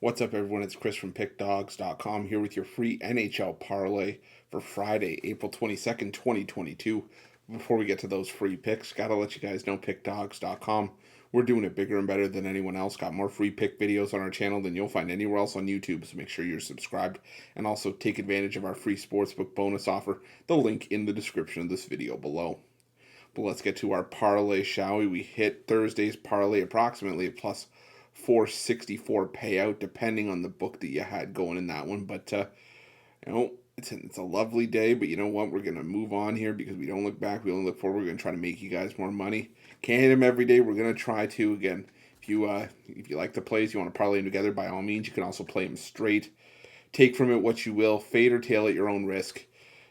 What's up, everyone? It's Chris from Pickdawgz.com here with your free NHL Parlay for Friday, April 22nd, 2022. Before we get to those free picks, gotta let you guys know Pickdawgz.com. We're doing it bigger and better than anyone else. Got more free pick videos on our channel than you'll find anywhere else on YouTube, so make sure you're subscribed and also take advantage of our free Sportsbook bonus offer. The link in the description of this video below. But let's get to our parlay, shall we? We hit Thursday's parlay approximately at plus 464 payout, depending on the book that you had going in that one. But it's a lovely day. But you know what? We're gonna move on here because we don't look back. We only look forward. We're gonna try to make you guys more money. Can't hit them every day. We're gonna try to again. If you like the plays, you want to parlay them together. By all means, you can also play them straight. Take from it what you will. Fade or tail at your own risk.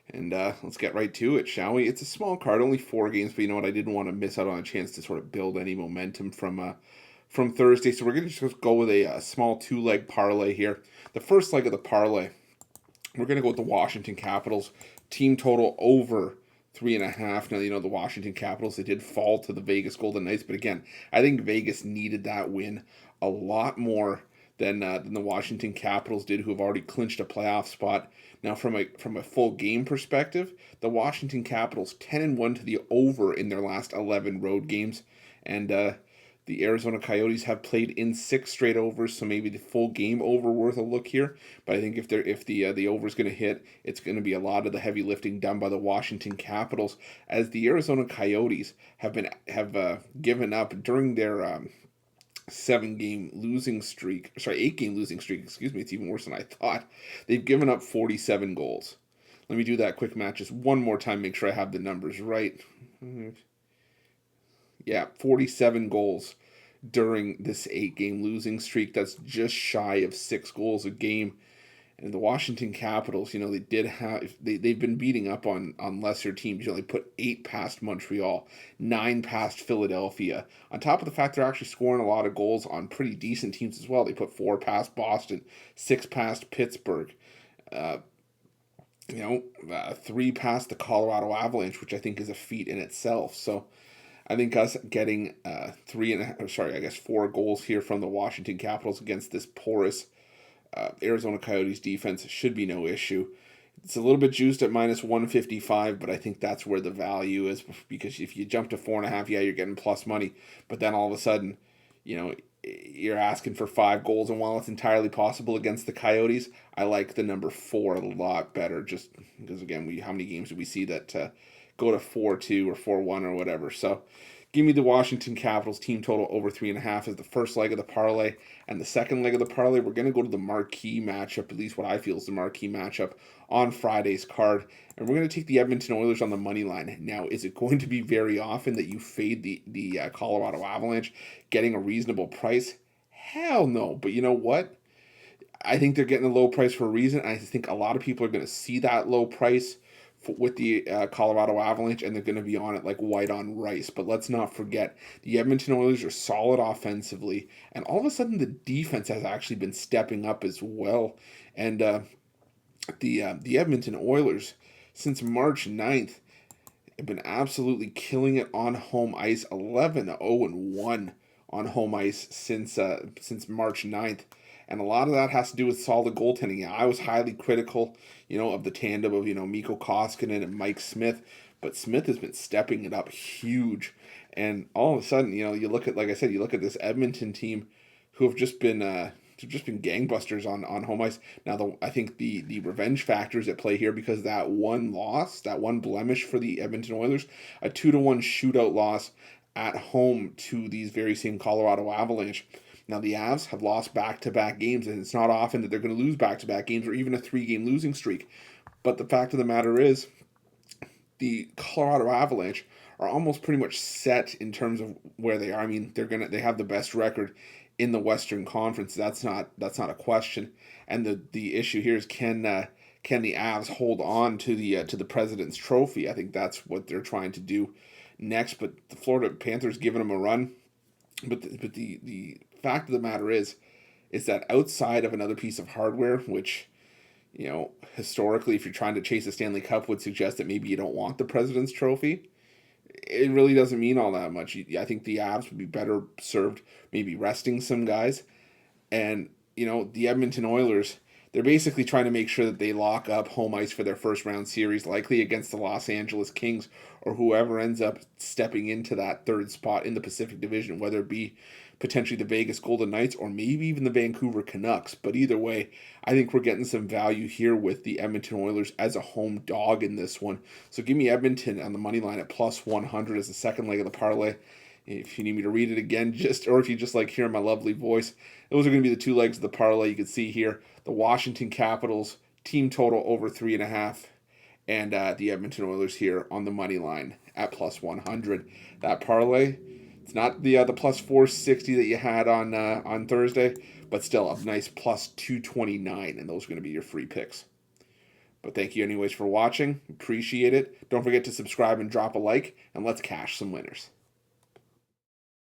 And let's get right to it, shall we? It's a small card, only 4 games, but you know what? I didn't want to miss out on a chance to sort of build any momentum from Thursday. So we're going to just go with a small 2-leg parlay here. The first leg of the parlay, we're going to go with the Washington Capitals. Team total over 3.5. Now, you know, the Washington Capitals, they did fall to the Vegas Golden Knights. But again, I think Vegas needed that win a lot more than the Washington Capitals did, who have already clinched a playoff spot. Now, from a full game perspective, the Washington Capitals 10-1 to the over in their last 11 road games, and the Arizona Coyotes have played in 6 straight overs, so maybe the full game over worth a look here. But I think if the over is going to hit, it's going to be a lot of the heavy lifting done by the Washington Capitals, as the Arizona Coyotes have given up during their 8-game losing streak. Excuse me, it's even worse than I thought. They've given up 47 goals. Let me do that quick math just one more time, make sure I have the numbers right. Yeah, 47 goals during this 8-game losing streak. That's just shy of 6 goals a game. And the Washington Capitals, you know, they've been beating up on lesser teams. You know, they put 8 past Montreal, 9 past Philadelphia. On top of the fact they're actually scoring a lot of goals on pretty decent teams as well. They put 4 past Boston, 6 past Pittsburgh, 3 past the Colorado Avalanche, which I think is a feat in itself. So I think us getting 4 goals here from the Washington Capitals against this porous Arizona Coyotes defense should be no issue. It's a little bit juiced at minus 155, but I think that's where the value is, because if you jump to 4.5, yeah, you're getting plus money, but then all of a sudden, you know, you're asking for 5 goals, and while it's entirely possible against the Coyotes, I like the number 4 a lot better, just because, again, how many games do we see that go to 4-2 or 4-1 or whatever? So give me the Washington Capitals team total over 3.5 as the first leg of the parlay. And the second leg of the parlay, we're going to go to the marquee matchup, at least what I feel is the marquee matchup on Friday's card. And we're going to take the Edmonton Oilers on the money line. Now, is it going to be very often that you fade the Colorado Avalanche getting a reasonable price? Hell no. But you know what? I think they're getting a low price for a reason. I think a lot of people are going to see that low price with the Colorado Avalanche, and they're going to be on it like white on rice. But let's not forget, the Edmonton Oilers are solid offensively, and all of a sudden the defense has actually been stepping up as well. And the Edmonton Oilers, since March 9th, have been absolutely killing it on home ice, 11-0-1 on home ice since March 9th. And a lot of that has to do with solid goaltending. Yeah, I was highly critical, of the tandem of, Mikko Koskinen and Mike Smith. But Smith has been stepping it up huge. And all of a sudden, you look at, like I said, you look at this Edmonton team who have just been gangbusters on home ice. Now, I think the revenge factor is at play here, because that one loss, that one blemish for the Edmonton Oilers, a 2-1 shootout loss at home to these very same Colorado Avalanche. Now, the Avs have lost back-to-back games, and it's not often that they're going to lose back-to-back games or even a 3-game losing streak. But the fact of the matter is, the Colorado Avalanche are almost pretty much set in terms of where they are. I mean, they have the best record in the Western Conference. That's not a question. And the issue here is, can the Avs hold on to the President's Trophy? I think that's what they're trying to do next. But the Florida Panthers giving them a run. But the fact of the matter is that outside of another piece of hardware, which, historically, if you're trying to chase a Stanley Cup, would suggest that maybe you don't want the President's Trophy, it really doesn't mean all that much. I think the Avs would be better served maybe resting some guys. And the Edmonton Oilers, they're basically trying to make sure that they lock up home ice for their first round series, likely against the Los Angeles Kings or whoever ends up stepping into that third spot in the Pacific Division, whether it be potentially the Vegas Golden Knights or maybe even the Vancouver Canucks. But either way, I think we're getting some value here with the Edmonton Oilers as a home dog in this one. So give me Edmonton on the money line at plus 100 as the second leg of the parlay. If you need me to read it again, or if you just like hearing my lovely voice, those are going to be the two legs of the parlay. You can see here the Washington Capitals team total over 3.5, and the Edmonton Oilers here on the money line at plus 100. That parlay, it's not the plus 460 that you had on Thursday, but still a nice plus 229, and those are going to be your free picks. But thank you anyways for watching. Appreciate it. Don't forget to subscribe and drop a like, and let's cash some winners.